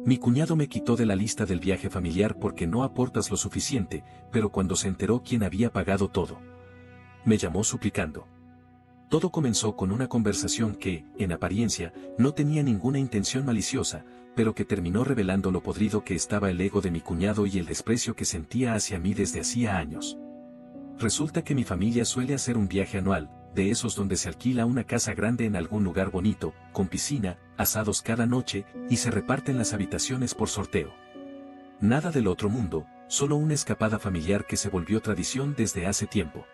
Mi cuñado me quitó de la lista del viaje familiar porque no aportas lo suficiente, pero cuando se enteró quién había pagado todo, me llamó suplicando. Todo comenzó con una conversación que, en apariencia, no tenía ninguna intención maliciosa, pero que terminó revelando lo podrido que estaba el ego de mi cuñado y el desprecio que sentía hacia mí desde hacía años. Resulta que mi familia suele hacer un viaje anual, de esos donde se alquila una casa grande en algún lugar bonito, con piscina, asados cada noche, y se reparten las habitaciones por sorteo. Nada del otro mundo, solo una escapada familiar que se volvió tradición desde hace tiempo.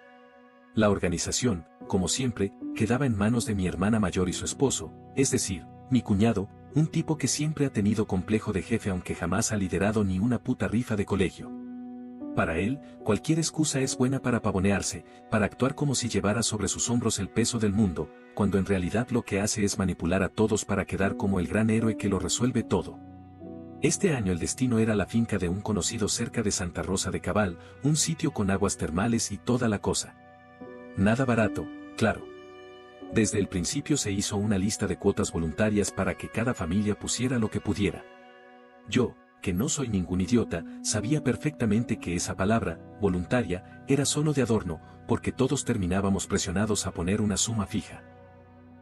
La organización, como siempre, quedaba en manos de mi hermana mayor y su esposo, es decir, mi cuñado, un tipo que siempre ha tenido complejo de jefe aunque jamás ha liderado ni una puta rifa de colegio. Para él, cualquier excusa es buena para pavonearse, para actuar como si llevara sobre sus hombros el peso del mundo, cuando en realidad lo que hace es manipular a todos para quedar como el gran héroe que lo resuelve todo. Este año el destino era la finca de un conocido cerca de Santa Rosa de Cabal, un sitio con aguas termales y toda la cosa. Nada barato, claro. Desde el principio se hizo una lista de cuotas voluntarias para que cada familia pusiera lo que pudiera. Yo, que no soy ningún idiota, sabía perfectamente que esa palabra, voluntaria, era solo de adorno, porque todos terminábamos presionados a poner una suma fija.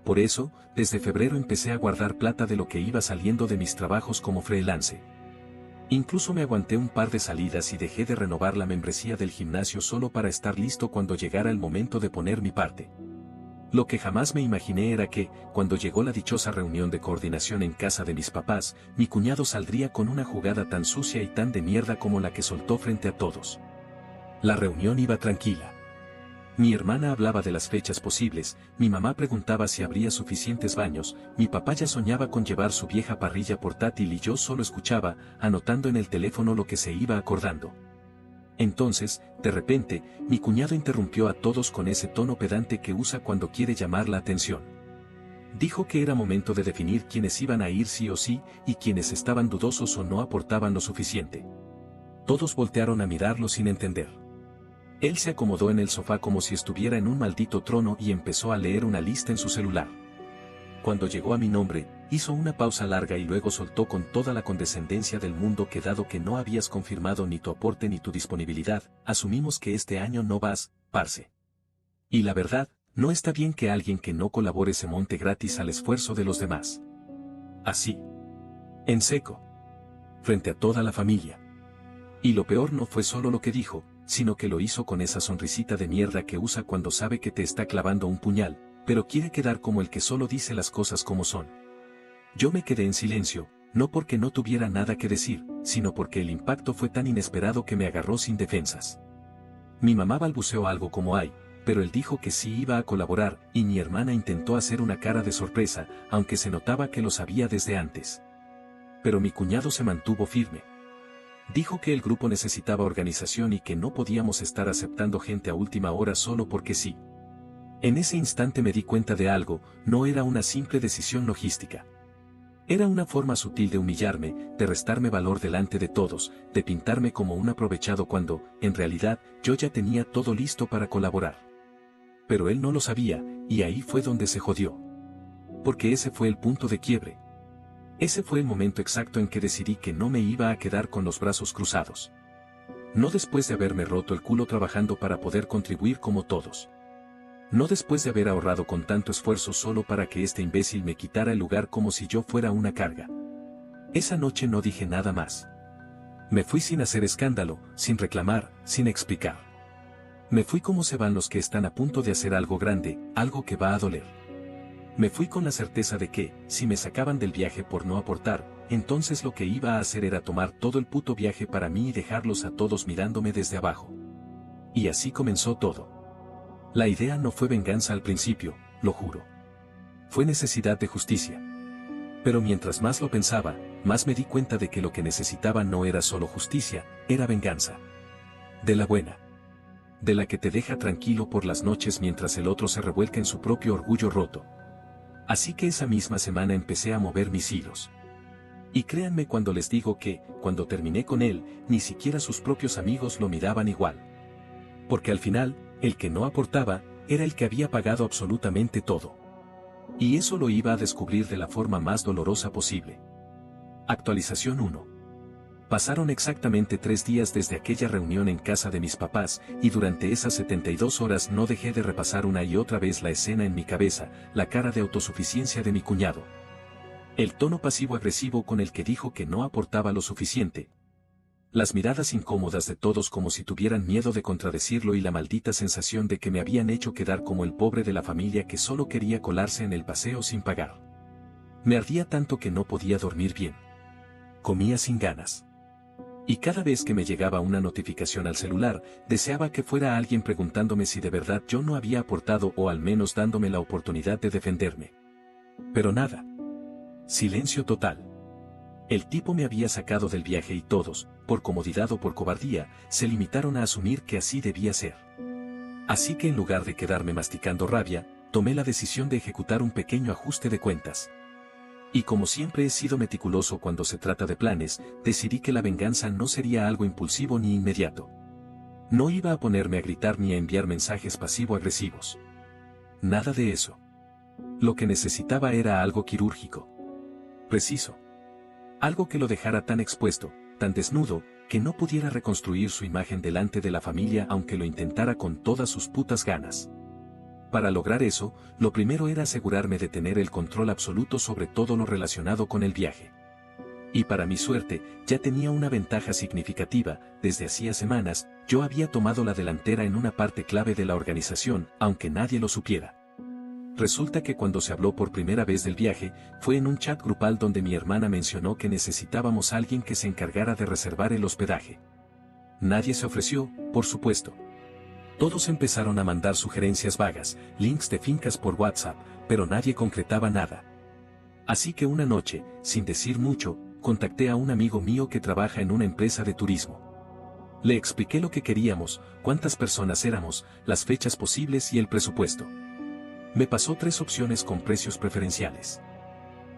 Por eso, desde febrero empecé a guardar plata de lo que iba saliendo de mis trabajos como freelance. Incluso me aguanté un par de salidas y dejé de renovar la membresía del gimnasio solo para estar listo cuando llegara el momento de poner mi parte. Lo que jamás me imaginé era que, cuando llegó la dichosa reunión de coordinación en casa de mis papás, mi cuñado saldría con una jugada tan sucia y tan de mierda como la que soltó frente a todos. La reunión iba tranquila. Mi hermana hablaba de las fechas posibles, mi mamá preguntaba si habría suficientes baños, mi papá ya soñaba con llevar su vieja parrilla portátil y yo solo escuchaba, anotando en el teléfono lo que se iba acordando. Entonces, de repente, mi cuñado interrumpió a todos con ese tono pedante que usa cuando quiere llamar la atención. Dijo que era momento de definir quiénes iban a ir sí o sí, y quienes estaban dudosos o no aportaban lo suficiente. Todos voltearon a mirarlo sin entender. Él se acomodó en el sofá como si estuviera en un maldito trono y empezó a leer una lista en su celular. Cuando llegó a mi nombre, hizo una pausa larga y luego soltó con toda la condescendencia del mundo que dado que no habías confirmado ni tu aporte ni tu disponibilidad, asumimos que este año no vas, parce. Y la verdad, no está bien que alguien que no colabore se monte gratis al esfuerzo de los demás. Así. En seco. Frente a toda la familia. Y lo peor no fue solo lo que dijo, sino que lo hizo con esa sonrisita de mierda que usa cuando sabe que te está clavando un puñal, pero quiere quedar como el que solo dice las cosas como son. Yo me quedé en silencio, no porque no tuviera nada que decir, sino porque el impacto fue tan inesperado que me agarró sin defensas. Mi mamá balbuceó algo como ay, pero él dijo que sí iba a colaborar, y mi hermana intentó hacer una cara de sorpresa, aunque se notaba que lo sabía desde antes. Pero mi cuñado se mantuvo firme. Dijo que el grupo necesitaba organización y que no podíamos estar aceptando gente a última hora solo porque sí. En ese instante me di cuenta de algo, no era una simple decisión logística. Era una forma sutil de humillarme, de restarme valor delante de todos, de pintarme como un aprovechado cuando, en realidad, yo ya tenía todo listo para colaborar. Pero él no lo sabía, y ahí fue donde se jodió. Porque ese fue el punto de quiebre. Ese fue el momento exacto en que decidí que no me iba a quedar con los brazos cruzados. No después de haberme roto el culo trabajando para poder contribuir como todos. No después de haber ahorrado con tanto esfuerzo solo para que este imbécil me quitara el lugar como si yo fuera una carga. Esa noche no dije nada más. Me fui sin hacer escándalo, sin reclamar, sin explicar. Me fui como se van los que están a punto de hacer algo grande, algo que va a doler. Me fui con la certeza de que, si me sacaban del viaje por no aportar, entonces lo que iba a hacer era tomar todo el puto viaje para mí y dejarlos a todos mirándome desde abajo. Y así comenzó todo. La idea no fue venganza al principio, lo juro. Fue necesidad de justicia. Pero mientras más lo pensaba, más me di cuenta de que lo que necesitaba no era solo justicia, era venganza. De la buena. De la que te deja tranquilo por las noches mientras el otro se revuelca en su propio orgullo roto. Así que esa misma semana empecé a mover mis hilos. Y créanme cuando les digo que, cuando terminé con él, ni siquiera sus propios amigos lo miraban igual. Porque al final, el que no aportaba, era el que había pagado absolutamente todo. Y eso lo iba a descubrir de la forma más dolorosa posible. Actualización 1. Pasaron exactamente 3 días desde aquella reunión en casa de mis papás, y durante esas 72 horas no dejé de repasar una y otra vez la escena en mi cabeza, la cara de autosuficiencia de mi cuñado. El tono pasivo-agresivo con el que dijo que no aportaba lo suficiente. Las miradas incómodas de todos como si tuvieran miedo de contradecirlo y la maldita sensación de que me habían hecho quedar como el pobre de la familia que solo quería colarse en el paseo sin pagar. Me ardía tanto que no podía dormir bien. Comía sin ganas. Y cada vez que me llegaba una notificación al celular, deseaba que fuera alguien preguntándome si de verdad yo no había aportado o al menos dándome la oportunidad de defenderme. Pero nada. Silencio total. El tipo me había sacado del viaje y todos, por comodidad o por cobardía, se limitaron a asumir que así debía ser. Así que en lugar de quedarme masticando rabia, tomé la decisión de ejecutar un pequeño ajuste de cuentas. Y como siempre he sido meticuloso cuando se trata de planes, decidí que la venganza no sería algo impulsivo ni inmediato. No iba a ponerme a gritar ni a enviar mensajes pasivo-agresivos. Nada de eso. Lo que necesitaba era algo quirúrgico. Preciso. Algo que lo dejara tan expuesto, tan desnudo, que no pudiera reconstruir su imagen delante de la familia aunque lo intentara con todas sus putas ganas. Para lograr eso, lo primero era asegurarme de tener el control absoluto sobre todo lo relacionado con el viaje. Y para mi suerte, ya tenía una ventaja significativa. Desde hacía semanas, yo había tomado la delantera en una parte clave de la organización, aunque nadie lo supiera. Resulta que cuando se habló por primera vez del viaje, fue en un chat grupal donde mi hermana mencionó que necesitábamos a alguien que se encargara de reservar el hospedaje. Nadie se ofreció, por supuesto. Todos empezaron a mandar sugerencias vagas, links de fincas por WhatsApp, pero nadie concretaba nada. Así que una noche, sin decir mucho, contacté a un amigo mío que trabaja en una empresa de turismo. Le expliqué lo que queríamos, cuántas personas éramos, las fechas posibles y el presupuesto. Me pasó 3 opciones con precios preferenciales.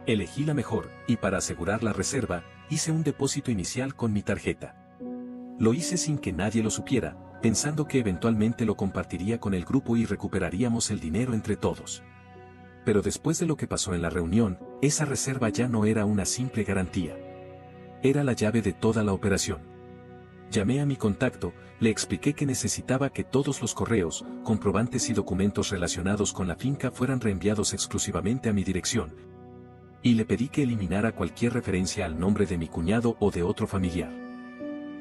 Elegí la mejor, y para asegurar la reserva, hice un depósito inicial con mi tarjeta. Lo hice sin que nadie lo supiera, pensando que eventualmente lo compartiría con el grupo y recuperaríamos el dinero entre todos. Pero después de lo que pasó en la reunión, esa reserva ya no era una simple garantía. Era la llave de toda la operación. Llamé a mi contacto, le expliqué que necesitaba que todos los correos, comprobantes y documentos relacionados con la finca fueran reenviados exclusivamente a mi dirección. Y le pedí que eliminara cualquier referencia al nombre de mi cuñado o de otro familiar.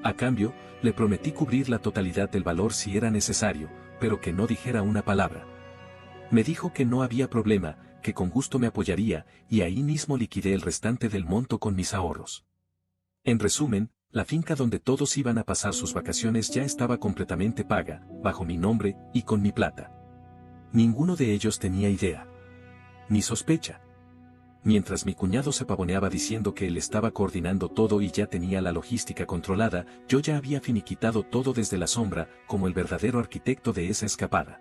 A cambio, le prometí cubrir la totalidad del valor si era necesario, pero que no dijera una palabra. Me dijo que no había problema, que con gusto me apoyaría, y ahí mismo liquidé el restante del monto con mis ahorros. En resumen, la finca donde todos iban a pasar sus vacaciones ya estaba completamente paga, bajo mi nombre y con mi plata. Ninguno de ellos tenía idea. Ni sospecha. Mientras mi cuñado se pavoneaba diciendo que él estaba coordinando todo y ya tenía la logística controlada, yo ya había finiquitado todo desde la sombra, como el verdadero arquitecto de esa escapada.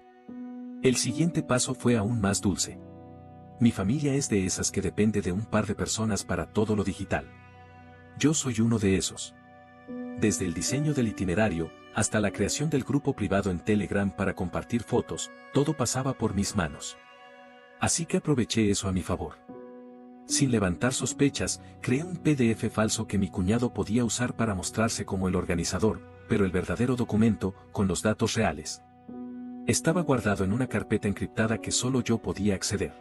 El siguiente paso fue aún más dulce. Mi familia es de esas que depende de un par de personas para todo lo digital. Yo soy uno de esos. Desde el diseño del itinerario, hasta la creación del grupo privado en Telegram para compartir fotos, todo pasaba por mis manos. Así que aproveché eso a mi favor. Sin levantar sospechas, creé un PDF falso que mi cuñado podía usar para mostrarse como el organizador, pero el verdadero documento, con los datos reales. Estaba guardado en una carpeta encriptada que solo yo podía acceder.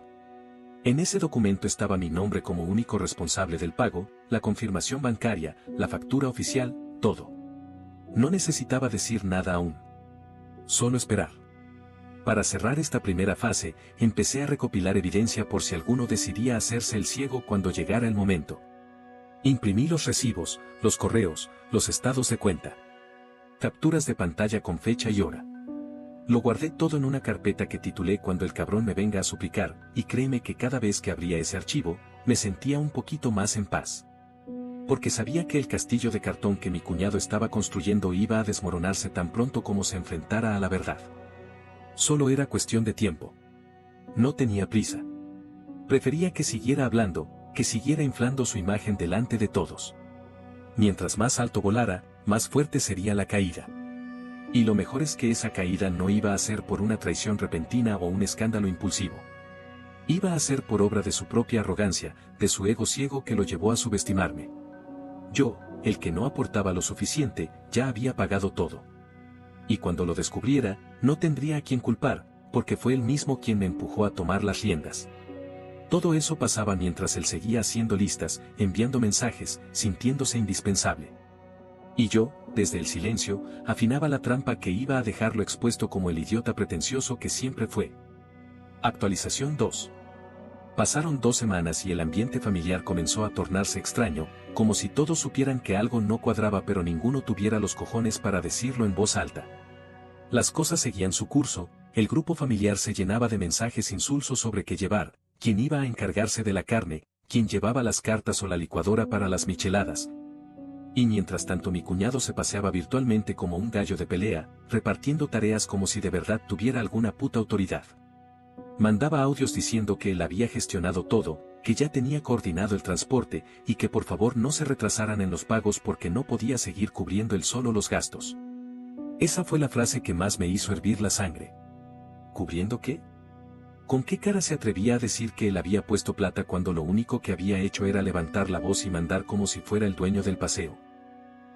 En ese documento estaba mi nombre como único responsable del pago, la confirmación bancaria, la factura oficial, todo. No necesitaba decir nada aún. Solo esperar. Para cerrar esta primera fase, empecé a recopilar evidencia por si alguno decidía hacerse el ciego cuando llegara el momento. Imprimí los recibos, los correos, los estados de cuenta. Capturas de pantalla con fecha y hora. Lo guardé todo en una carpeta que titulé Cuando el cabrón me venga a suplicar, y créeme que cada vez que abría ese archivo, me sentía un poquito más en paz. Porque sabía que el castillo de cartón que mi cuñado estaba construyendo iba a desmoronarse tan pronto como se enfrentara a la verdad. Solo era cuestión de tiempo. No tenía prisa. Prefería que siguiera hablando, que siguiera inflando su imagen delante de todos. Mientras más alto volara, más fuerte sería la caída. Y lo mejor es que esa caída no iba a ser por una traición repentina o un escándalo impulsivo. Iba a ser por obra de su propia arrogancia, de su ego ciego que lo llevó a subestimarme. Yo, el que no aportaba lo suficiente, ya había pagado todo. Y cuando lo descubriera, no tendría a quien culpar, porque fue él mismo quien me empujó a tomar las riendas. Todo eso pasaba mientras él seguía haciendo listas, enviando mensajes, sintiéndose indispensable. Y yo, desde el silencio, afinaba la trampa que iba a dejarlo expuesto como el idiota pretencioso que siempre fue. Actualización 2. Pasaron 2 semanas y el ambiente familiar comenzó a tornarse extraño, como si todos supieran que algo no cuadraba pero ninguno tuviera los cojones para decirlo en voz alta. Las cosas seguían su curso, el grupo familiar se llenaba de mensajes insulsos sobre qué llevar, quién iba a encargarse de la carne, quién llevaba las cartas o la licuadora para las micheladas. Y mientras tanto mi cuñado se paseaba virtualmente como un gallo de pelea, repartiendo tareas como si de verdad tuviera alguna puta autoridad. Mandaba audios diciendo que él había gestionado todo, que ya tenía coordinado el transporte y que por favor no se retrasaran en los pagos porque no podía seguir cubriendo él solo los gastos. Esa fue la frase que más me hizo hervir la sangre. ¿Cubriendo qué? ¿Con qué cara se atrevía a decir que él había puesto plata cuando lo único que había hecho era levantar la voz y mandar como si fuera el dueño del paseo?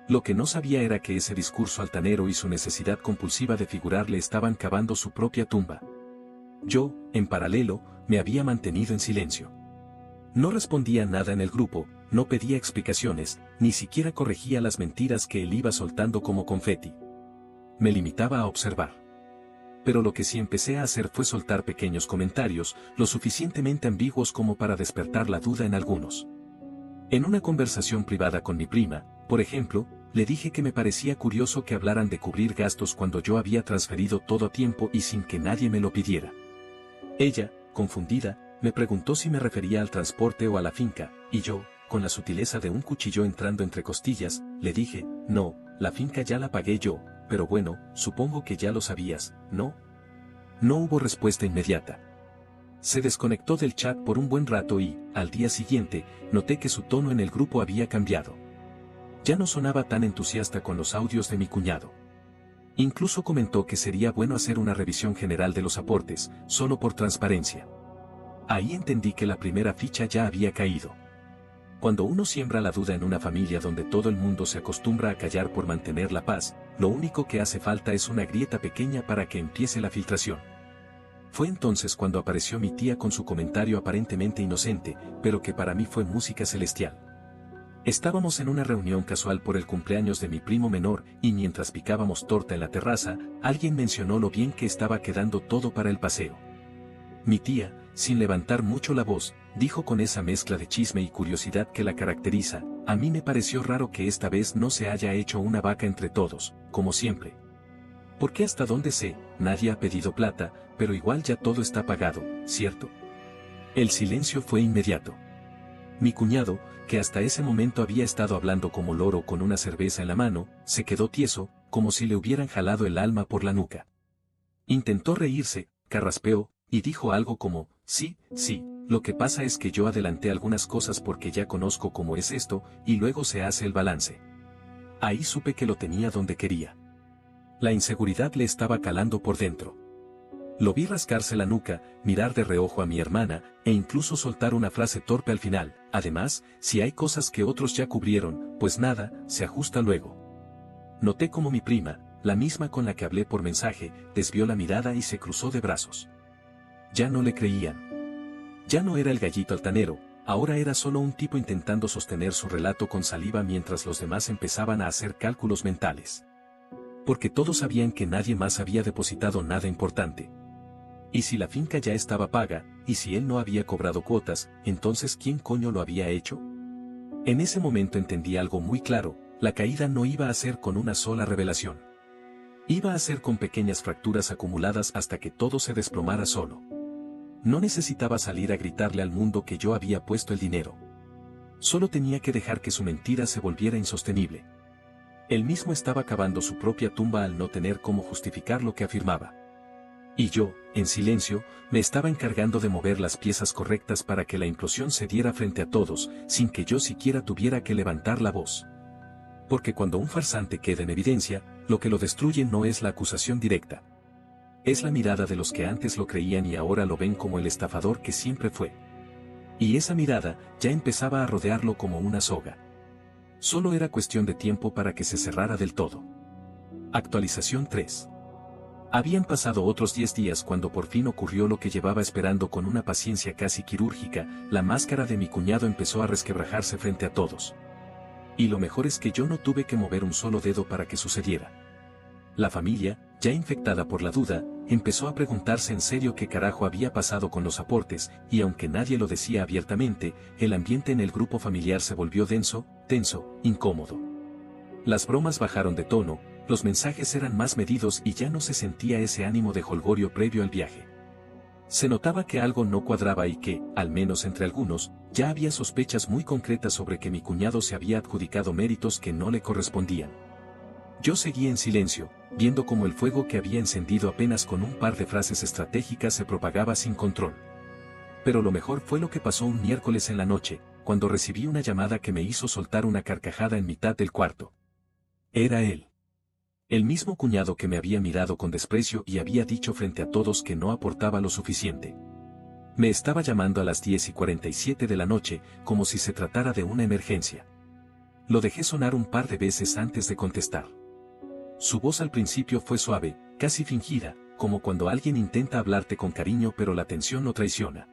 Lo que no sabía era que ese discurso altanero y su necesidad compulsiva de figurar le estaban cavando su propia tumba. Yo, en paralelo, me había mantenido en silencio. No respondía nada en el grupo, no pedía explicaciones, ni siquiera corregía las mentiras que él iba soltando como confeti. Me limitaba a observar. Pero lo que sí empecé a hacer fue soltar pequeños comentarios, lo suficientemente ambiguos como para despertar la duda en algunos. En una conversación privada con mi prima, por ejemplo, le dije que me parecía curioso que hablaran de cubrir gastos cuando yo había transferido todo a tiempo y sin que nadie me lo pidiera. Ella, confundida, me preguntó si me refería al transporte o a la finca, y yo, con la sutileza de un cuchillo entrando entre costillas, le dije, no, la finca ya la pagué yo, pero bueno, supongo que ya lo sabías, ¿no? No hubo respuesta inmediata. Se desconectó del chat por un buen rato y, al día siguiente, noté que su tono en el grupo había cambiado. Ya no sonaba tan entusiasta con los audios de mi cuñado. Incluso comentó que sería bueno hacer una revisión general de los aportes, solo por transparencia. Ahí entendí que la primera ficha ya había caído. Cuando uno siembra la duda en una familia donde todo el mundo se acostumbra a callar por mantener la paz, lo único que hace falta es una grieta pequeña para que empiece la filtración. Fue entonces cuando apareció mi tía con su comentario aparentemente inocente, pero que para mí fue música celestial. Estábamos en una reunión casual por el cumpleaños de mi primo menor y mientras picábamos torta en la terraza, alguien mencionó lo bien que estaba quedando todo para el paseo. Mi tía, sin levantar mucho la voz, dijo con esa mezcla de chisme y curiosidad que la caracteriza, a mí me pareció raro que esta vez no se haya hecho una vaca entre todos, como siempre. Porque hasta donde sé, nadie ha pedido plata, pero igual ya todo está pagado, ¿cierto? El silencio fue inmediato. Mi cuñado, que hasta ese momento había estado hablando como loro con una cerveza en la mano, se quedó tieso, como si le hubieran jalado el alma por la nuca. Intentó reírse, carraspeó, y dijo algo como, sí, lo que pasa es que yo adelanté algunas cosas porque ya conozco cómo es esto, y luego se hace el balance. Ahí supe que lo tenía donde quería. La inseguridad le estaba calando por dentro. Lo vi rascarse la nuca, mirar de reojo a mi hermana, e incluso soltar una frase torpe al final, además, si hay cosas que otros ya cubrieron, pues nada, se ajusta luego. Noté como mi prima, la misma con la que hablé por mensaje, desvió la mirada y se cruzó de brazos. Ya no le creían. Ya no era el gallito altanero, ahora era solo un tipo intentando sostener su relato con saliva mientras los demás empezaban a hacer cálculos mentales. Porque todos sabían que nadie más había depositado nada importante. Y si la finca ya estaba paga, y si él no había cobrado cuotas, entonces ¿quién coño lo había hecho? En ese momento entendí algo muy claro, la caída no iba a ser con una sola revelación. Iba a ser con pequeñas fracturas acumuladas hasta que todo se desplomara solo. No necesitaba salir a gritarle al mundo que yo había puesto el dinero. Solo tenía que dejar que su mentira se volviera insostenible. Él mismo estaba cavando su propia tumba al no tener cómo justificar lo que afirmaba. Y yo, en silencio, me estaba encargando de mover las piezas correctas para que la implosión se diera frente a todos, sin que yo siquiera tuviera que levantar la voz. Porque cuando un farsante queda en evidencia, lo que lo destruye no es la acusación directa. Es la mirada de los que antes lo creían y ahora lo ven como el estafador que siempre fue. Y esa mirada ya empezaba a rodearlo como una soga. Solo era cuestión de tiempo para que se cerrara del todo. Actualización 3. Habían pasado otros 10 días cuando por fin ocurrió lo que llevaba esperando con una paciencia casi quirúrgica. La máscara de mi cuñado empezó a resquebrajarse frente a todos. Y lo mejor es que yo no tuve que mover un solo dedo para que sucediera. La familia, ya infectada por la duda, empezó a preguntarse en serio qué carajo había pasado con los aportes, y aunque nadie lo decía abiertamente, el ambiente en el grupo familiar se volvió denso, tenso, incómodo. Las bromas bajaron de tono, los mensajes eran más medidos y ya no se sentía ese ánimo de jolgorio previo al viaje. Se notaba que algo no cuadraba y que, al menos entre algunos, ya había sospechas muy concretas sobre que mi cuñado se había adjudicado méritos que no le correspondían. Yo seguía en silencio, viendo cómo el fuego que había encendido apenas con un par de frases estratégicas se propagaba sin control. Pero lo mejor fue lo que pasó un miércoles en la noche, cuando recibí una llamada que me hizo soltar una carcajada en mitad del cuarto. Era él. El mismo cuñado que me había mirado con desprecio y había dicho frente a todos que no aportaba lo suficiente. Me estaba llamando a las 10:47 de la noche, como si se tratara de una emergencia. Lo dejé sonar un par de veces antes de contestar. Su voz al principio fue suave, casi fingida, como cuando alguien intenta hablarte con cariño pero la tensión lo traiciona.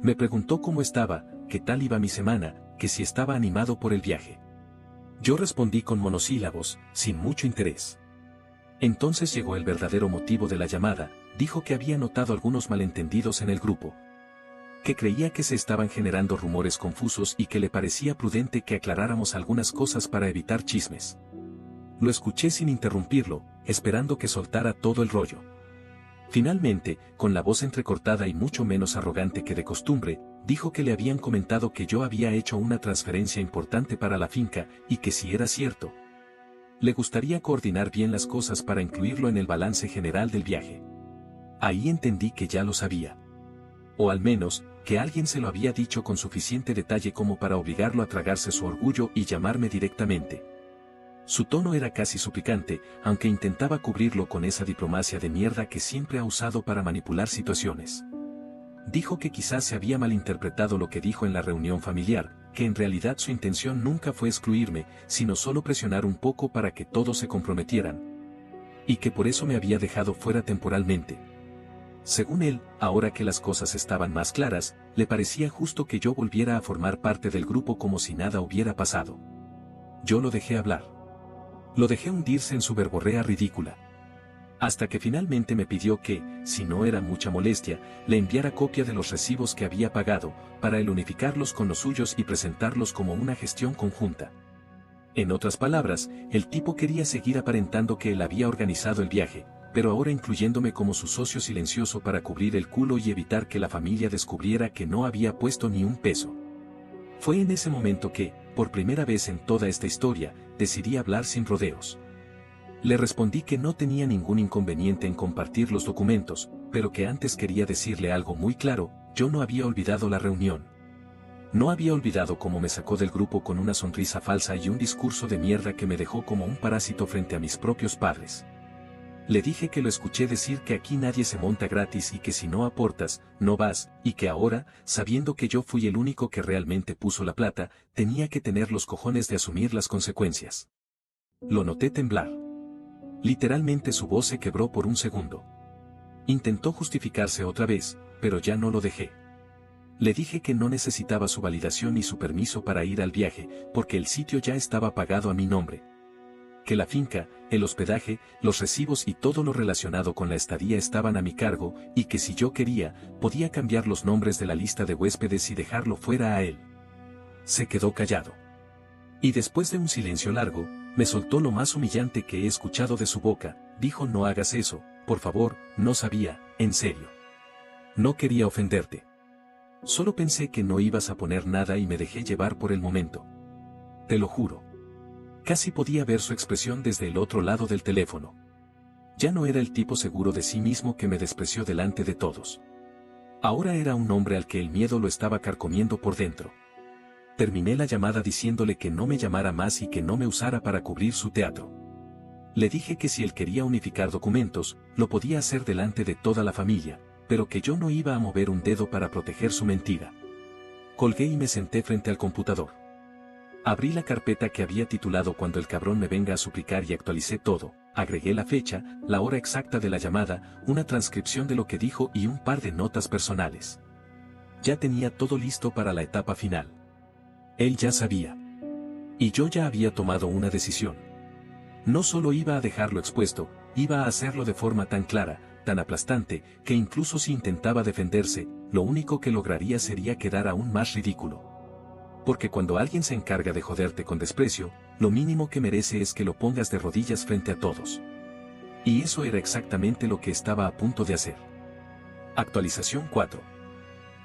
Me preguntó cómo estaba, qué tal iba mi semana, que si estaba animado por el viaje. Yo respondí con monosílabos, sin mucho interés. Entonces llegó el verdadero motivo de la llamada. Dijo que había notado algunos malentendidos en el grupo, que creía que se estaban generando rumores confusos y que le parecía prudente que aclaráramos algunas cosas para evitar chismes. Lo escuché sin interrumpirlo, esperando que soltara todo el rollo. Finalmente, con la voz entrecortada y mucho menos arrogante que de costumbre, dijo que le habían comentado que yo había hecho una transferencia importante para la finca y que si era cierto, le gustaría coordinar bien las cosas para incluirlo en el balance general del viaje. Ahí entendí que ya lo sabía. O al menos, que alguien se lo había dicho con suficiente detalle como para obligarlo a tragarse su orgullo y llamarme directamente. Su tono era casi suplicante, aunque intentaba cubrirlo con esa diplomacia de mierda que siempre ha usado para manipular situaciones. Dijo que quizás se había malinterpretado lo que dijo en la reunión familiar, que en realidad su intención nunca fue excluirme, sino solo presionar un poco para que todos se comprometieran. Y que por eso me había dejado fuera temporalmente. Según él, ahora que las cosas estaban más claras, le parecía justo que yo volviera a formar parte del grupo como si nada hubiera pasado. Yo lo dejé hablar. Lo dejé hundirse en su verborrea ridícula. Hasta que finalmente me pidió que, si no era mucha molestia, le enviara copia de los recibos que había pagado, para él unificarlos con los suyos y presentarlos como una gestión conjunta. En otras palabras, el tipo quería seguir aparentando que él había organizado el viaje, pero ahora incluyéndome como su socio silencioso para cubrir el culo y evitar que la familia descubriera que no había puesto ni un peso. Fue en ese momento que, por primera vez en toda esta historia, decidí hablar sin rodeos. Le respondí que no tenía ningún inconveniente en compartir los documentos, pero que antes quería decirle algo muy claro: yo no había olvidado la reunión. No había olvidado cómo me sacó del grupo con una sonrisa falsa y un discurso de mierda que me dejó como un parásito frente a mis propios padres. Le dije que lo escuché decir que aquí nadie se monta gratis y que si no aportas, no vas, y que ahora, sabiendo que yo fui el único que realmente puso la plata, tenía que tener los cojones de asumir las consecuencias. Lo noté temblar. Literalmente su voz se quebró por un segundo. Intentó justificarse otra vez, pero ya no lo dejé. Le dije que no necesitaba su validación ni su permiso para ir al viaje, porque el sitio ya estaba pagado a mi nombre. Que la finca, el hospedaje, los recibos y todo lo relacionado con la estadía estaban a mi cargo, y que si yo quería, podía cambiar los nombres de la lista de huéspedes y dejarlo fuera a él. Se quedó callado. Y después de un silencio largo, me soltó lo más humillante que he escuchado de su boca. Dijo: no hagas eso, por favor. No sabía, en serio. No quería ofenderte. Solo pensé que no ibas a poner nada y me dejé llevar por el momento. Te lo juro. Casi podía ver su expresión desde el otro lado del teléfono. Ya no era el tipo seguro de sí mismo que me despreció delante de todos. Ahora era un hombre al que el miedo lo estaba carcomiendo por dentro. Terminé la llamada diciéndole que no me llamara más y que no me usara para cubrir su teatro. Le dije que si él quería unificar documentos, lo podía hacer delante de toda la familia, pero que yo no iba a mover un dedo para proteger su mentira. Colgué y me senté frente al computador. Abrí la carpeta que había titulado Cuando el cabrón me venga a suplicar y actualicé todo. Agregué la fecha, la hora exacta de la llamada, una transcripción de lo que dijo y un par de notas personales. Ya tenía todo listo para la etapa final. Él ya sabía. Y yo ya había tomado una decisión. No solo iba a dejarlo expuesto, iba a hacerlo de forma tan clara, tan aplastante, que incluso si intentaba defenderse, lo único que lograría sería quedar aún más ridículo. Porque cuando alguien se encarga de joderte con desprecio, lo mínimo que merece es que lo pongas de rodillas frente a todos. Y eso era exactamente lo que estaba a punto de hacer. Actualización 4.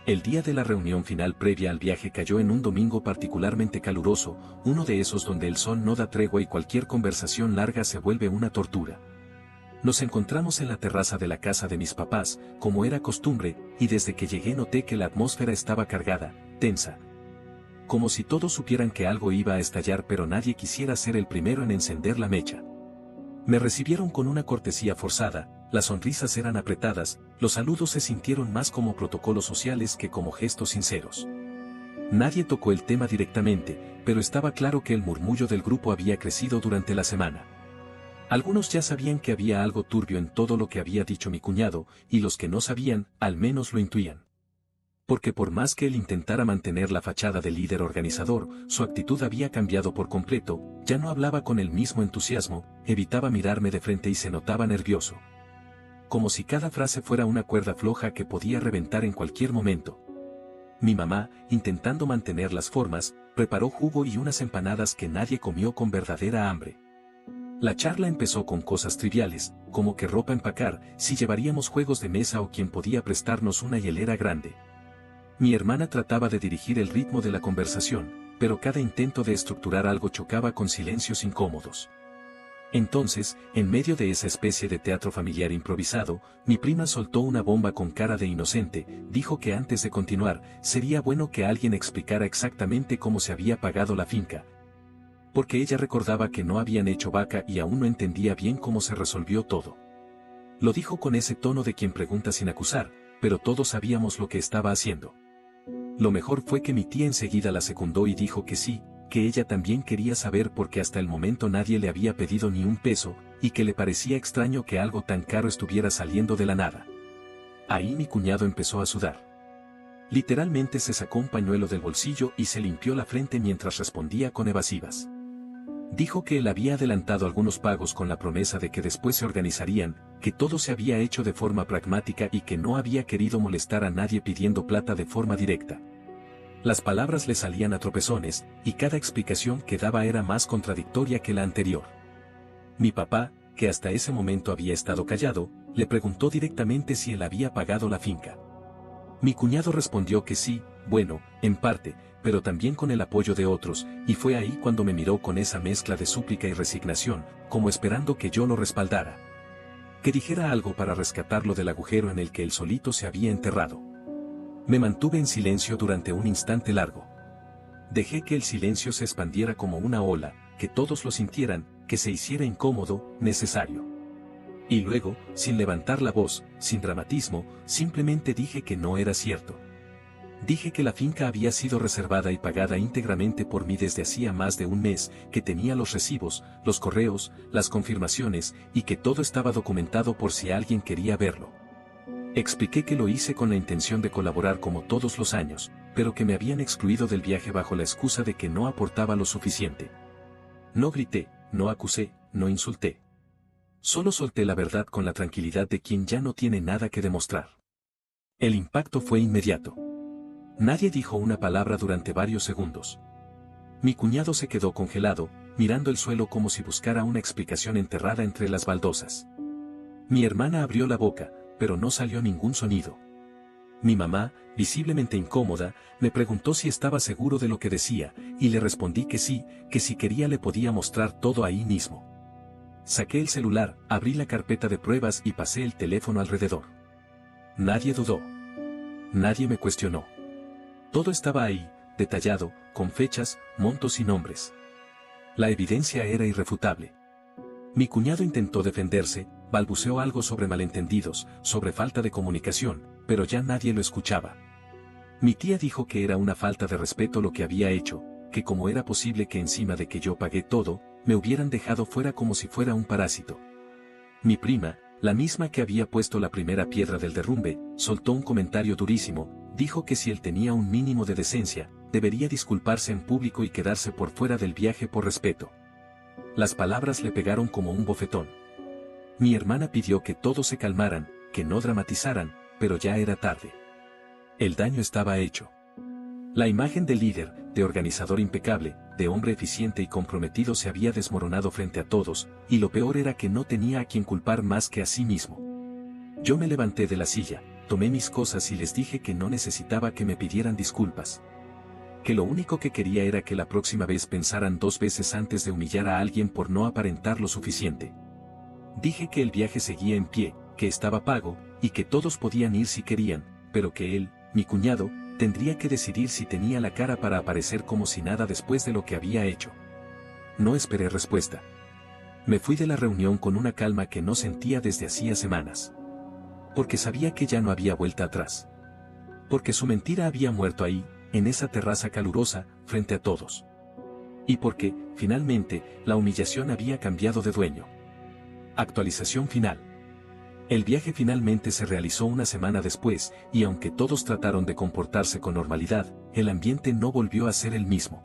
El día de la reunión final previa al viaje cayó en un domingo particularmente caluroso, uno de esos donde el sol no da tregua y cualquier conversación larga se vuelve una tortura. Nos encontramos en la terraza de la casa de mis papás, como era costumbre, y desde que llegué noté que la atmósfera estaba cargada, tensa. Como si todos supieran que algo iba a estallar pero nadie quisiera ser el primero en encender la mecha. Me recibieron con una cortesía forzada, las sonrisas eran apretadas, los saludos se sintieron más como protocolos sociales que como gestos sinceros. Nadie tocó el tema directamente, pero estaba claro que el murmullo del grupo había crecido durante la semana. Algunos ya sabían que había algo turbio en todo lo que había dicho mi cuñado, y los que no sabían, al menos lo intuían. Porque por más que él intentara mantener la fachada de líder organizador, su actitud había cambiado por completo, ya no hablaba con el mismo entusiasmo, evitaba mirarme de frente y se notaba nervioso. Como si cada frase fuera una cuerda floja que podía reventar en cualquier momento. Mi mamá, intentando mantener las formas, preparó jugo y unas empanadas que nadie comió con verdadera hambre. La charla empezó con cosas triviales, como qué ropa empacar, si llevaríamos juegos de mesa o quién podía prestarnos una hielera grande. Mi hermana trataba de dirigir el ritmo de la conversación, pero cada intento de estructurar algo chocaba con silencios incómodos. Entonces, en medio de esa especie de teatro familiar improvisado, mi prima soltó una bomba con cara de inocente, dijo que antes de continuar, sería bueno que alguien explicara exactamente cómo se había pagado la finca. Porque ella recordaba que no habían hecho vaca y aún no entendía bien cómo se resolvió todo. Lo dijo con ese tono de quien pregunta sin acusar, pero todos sabíamos lo que estaba haciendo. Lo mejor fue que mi tía enseguida la secundó y dijo que sí, que ella también quería saber porque hasta el momento nadie le había pedido ni un peso, y que le parecía extraño que algo tan caro estuviera saliendo de la nada. Ahí mi cuñado empezó a sudar. Literalmente se sacó un pañuelo del bolsillo y se limpió la frente mientras respondía con evasivas. Dijo que él había adelantado algunos pagos con la promesa de que después se organizarían, que todo se había hecho de forma pragmática y que no había querido molestar a nadie pidiendo plata de forma directa. Las palabras le salían a tropezones, y cada explicación que daba era más contradictoria que la anterior. Mi papá, que hasta ese momento había estado callado, le preguntó directamente si él había pagado la finca. Mi cuñado respondió que sí, bueno, en parte, pero también con el apoyo de otros, y fue ahí cuando me miró con esa mezcla de súplica y resignación, como esperando que yo lo respaldara. Que dijera algo para rescatarlo del agujero en el que él solito se había enterrado. Me mantuve en silencio durante un instante largo. Dejé que el silencio se expandiera como una ola, que todos lo sintieran, que se hiciera incómodo, necesario. Y luego, sin levantar la voz, sin dramatismo, simplemente dije que no era cierto. Dije que la finca había sido reservada y pagada íntegramente por mí desde hacía más de un mes, que tenía los recibos, los correos, las confirmaciones, y que todo estaba documentado por si alguien quería verlo. Expliqué que lo hice con la intención de colaborar como todos los años, pero que me habían excluido del viaje bajo la excusa de que no aportaba lo suficiente. No grité, no acusé, no insulté. Solo solté la verdad con la tranquilidad de quien ya no tiene nada que demostrar. El impacto fue inmediato. Nadie dijo una palabra durante varios segundos. Mi cuñado se quedó congelado, mirando el suelo como si buscara una explicación enterrada entre las baldosas. Mi hermana abrió la boca, pero no salió ningún sonido. Mi mamá, visiblemente incómoda, me preguntó si estaba seguro de lo que decía, y le respondí que sí, que si quería le podía mostrar todo ahí mismo. Saqué el celular, abrí la carpeta de pruebas y pasé el teléfono alrededor. Nadie dudó. Nadie me cuestionó. Todo estaba ahí, detallado, con fechas, montos y nombres. La evidencia era irrefutable. Mi cuñado intentó defenderse, balbuceó algo sobre malentendidos, sobre falta de comunicación, pero ya nadie lo escuchaba. Mi tía dijo que era una falta de respeto lo que había hecho, que como era posible que encima de que yo pagué todo, me hubieran dejado fuera como si fuera un parásito. Mi prima, la misma que había puesto la primera piedra del derrumbe, soltó un comentario durísimo, dijo que si él tenía un mínimo de decencia, debería disculparse en público y quedarse por fuera del viaje por respeto. Las palabras le pegaron como un bofetón. Mi hermana pidió que todos se calmaran, que no dramatizaran, pero ya era tarde. El daño estaba hecho. La imagen de líder, de organizador impecable, de hombre eficiente y comprometido se había desmoronado frente a todos, y lo peor era que no tenía a quien culpar más que a sí mismo. Yo me levanté de la silla, tomé mis cosas y les dije que no necesitaba que me pidieran disculpas. Que lo único que quería era que la próxima vez pensaran 2 veces antes de humillar a alguien por no aparentar lo suficiente. Dije que el viaje seguía en pie, que estaba pago, y que todos podían ir si querían, pero que él, mi cuñado, tendría que decidir si tenía la cara para aparecer como si nada después de lo que había hecho. No esperé respuesta. Me fui de la reunión con una calma que no sentía desde hacía semanas. Porque sabía que ya no había vuelta atrás. Porque su mentira había muerto ahí, en esa terraza calurosa, frente a todos. Y porque, finalmente, la humillación había cambiado de dueño. Actualización final. El viaje finalmente se realizó una semana después, y aunque todos trataron de comportarse con normalidad, el ambiente no volvió a ser el mismo.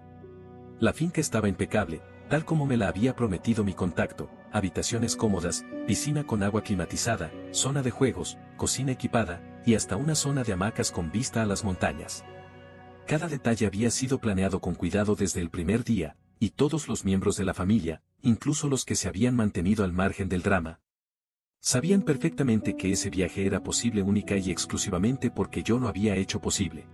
La finca estaba impecable, tal como me la había prometido mi contacto: habitaciones cómodas, piscina con agua climatizada, zona de juegos, cocina equipada, y hasta una zona de hamacas con vista a las montañas. Cada detalle había sido planeado con cuidado desde el primer día, y todos los miembros de la familia, incluso los que se habían mantenido al margen del drama, sabían perfectamente que ese viaje era posible única y exclusivamente porque yo lo había hecho posible.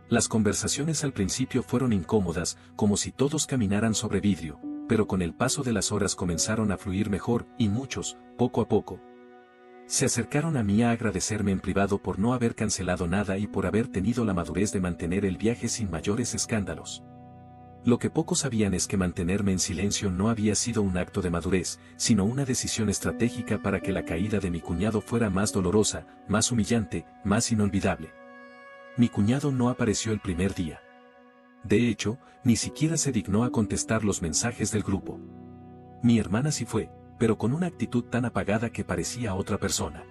Las conversaciones al principio fueron incómodas, como si todos caminaran sobre vidrio, pero con el paso de las horas comenzaron a fluir mejor, y muchos, poco a poco, se acercaron a mí a agradecerme en privado por no haber cancelado nada y por haber tenido la madurez de mantener el viaje sin mayores escándalos. Lo que pocos sabían es que mantenerme en silencio no había sido un acto de madurez, sino una decisión estratégica para que la caída de mi cuñado fuera más dolorosa, más humillante, más inolvidable. Mi cuñado no apareció el primer día. De hecho, ni siquiera se dignó a contestar los mensajes del grupo. Mi hermana sí fue, pero con una actitud tan apagada que parecía otra persona.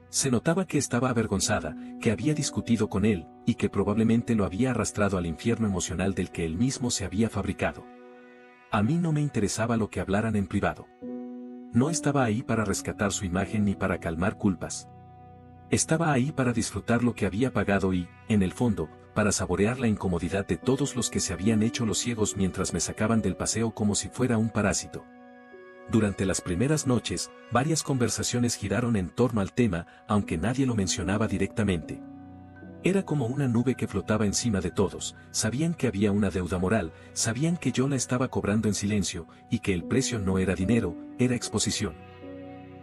Se notaba que estaba avergonzada, que había discutido con él, y que probablemente lo había arrastrado al infierno emocional del que él mismo se había fabricado. A mí no me interesaba lo que hablaran en privado. No estaba ahí para rescatar su imagen ni para calmar culpas. Estaba ahí para disfrutar lo que había pagado y, en el fondo, para saborear la incomodidad de todos los que se habían hecho los ciegos mientras me sacaban del paseo como si fuera un parásito. Durante las primeras noches, varias conversaciones giraron en torno al tema, aunque nadie lo mencionaba directamente. Era como una nube que flotaba encima de todos, sabían que había una deuda moral, sabían que yo la estaba cobrando en silencio, y que el precio no era dinero, era exposición.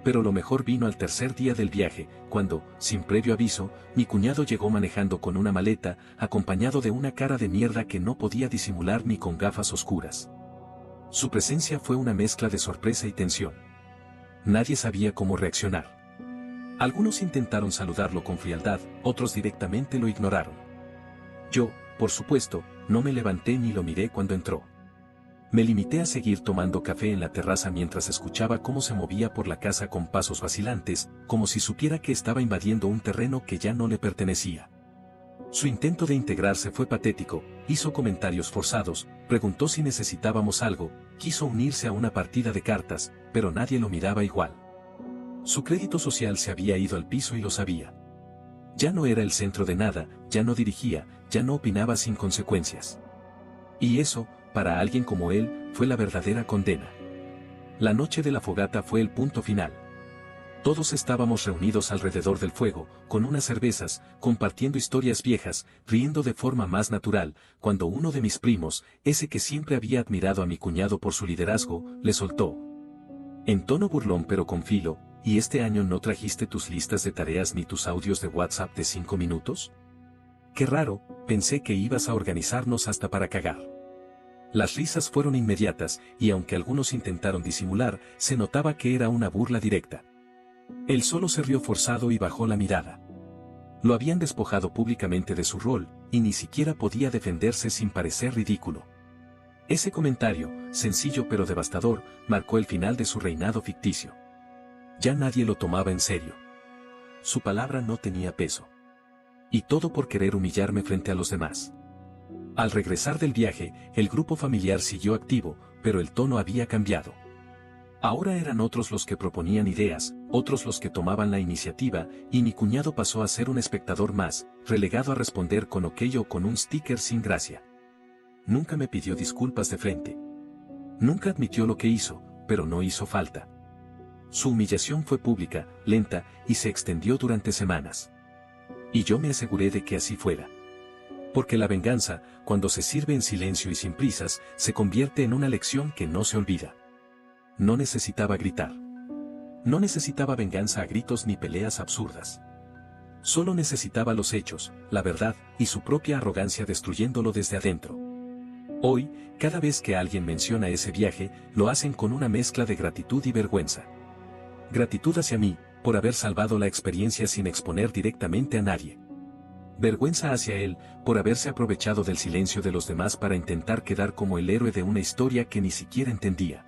Pero lo mejor vino al tercer día del viaje, cuando, sin previo aviso, mi cuñado llegó manejando con una maleta, acompañado de una cara de mierda que no podía disimular ni con gafas oscuras. Su presencia fue una mezcla de sorpresa y tensión. Nadie sabía cómo reaccionar. Algunos intentaron saludarlo con frialdad, otros directamente lo ignoraron. Yo, por supuesto, no me levanté ni lo miré cuando entró. Me limité a seguir tomando café en la terraza mientras escuchaba cómo se movía por la casa con pasos vacilantes, como si supiera que estaba invadiendo un terreno que ya no le pertenecía. Su intento de integrarse fue patético, hizo comentarios forzados, preguntó si necesitábamos algo, quiso unirse a una partida de cartas, pero nadie lo miraba igual. Su crédito social se había ido al piso y lo sabía. Ya no era el centro de nada, ya no dirigía, ya no opinaba sin consecuencias. Y eso, para alguien como él, fue la verdadera condena. La noche de la fogata fue el punto final. Todos estábamos reunidos alrededor del fuego, con unas cervezas, compartiendo historias viejas, riendo de forma más natural, cuando uno de mis primos, ese que siempre había admirado a mi cuñado por su liderazgo, le soltó, en tono burlón pero con filo: ¿y este año no trajiste tus listas de tareas ni tus audios de WhatsApp de 5 minutos? Qué raro, pensé que ibas a organizarnos hasta para cagar. Las risas fueron inmediatas, y aunque algunos intentaron disimular, se notaba que era una burla directa. Él solo se rió forzado y bajó la mirada. Lo habían despojado públicamente de su rol, y ni siquiera podía defenderse sin parecer ridículo. Ese comentario, sencillo pero devastador, marcó el final de su reinado ficticio. Ya nadie lo tomaba en serio. Su palabra no tenía peso. Y todo por querer humillarme frente a los demás. Al regresar del viaje, el grupo familiar siguió activo, pero el tono había cambiado. Ahora eran otros los que proponían ideas, otros los que tomaban la iniciativa, y mi cuñado pasó a ser un espectador más, relegado a responder con ok o con un sticker sin gracia. Nunca me pidió disculpas de frente. Nunca admitió lo que hizo, pero no hizo falta. Su humillación fue pública, lenta, y se extendió durante semanas. Y yo me aseguré de que así fuera. Porque la venganza, cuando se sirve en silencio y sin prisas, se convierte en una lección que no se olvida. No necesitaba gritar. No necesitaba venganza a gritos ni peleas absurdas. Solo necesitaba los hechos, la verdad, y su propia arrogancia destruyéndolo desde adentro. Hoy, cada vez que alguien menciona ese viaje, lo hacen con una mezcla de gratitud y vergüenza. Gratitud hacia mí, por haber salvado la experiencia sin exponer directamente a nadie. Vergüenza hacia él, por haberse aprovechado del silencio de los demás para intentar quedar como el héroe de una historia que ni siquiera entendía.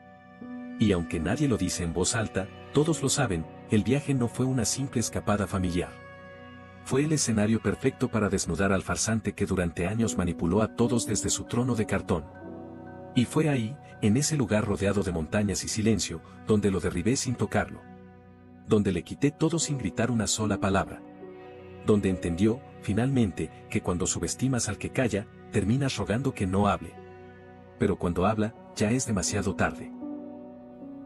Y aunque nadie lo dice en voz alta, todos lo saben, el viaje no fue una simple escapada familiar. Fue el escenario perfecto para desnudar al farsante que durante años manipuló a todos desde su trono de cartón. Y fue ahí, en ese lugar rodeado de montañas y silencio, donde lo derribé sin tocarlo. Donde le quité todo sin gritar una sola palabra. Donde entendió, finalmente, que cuando subestimas al que calla, terminas rogando que no hable. Pero cuando habla, ya es demasiado tarde.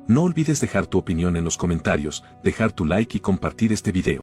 No olvides dejar tu opinión en los comentarios, dejar tu like y compartir este video.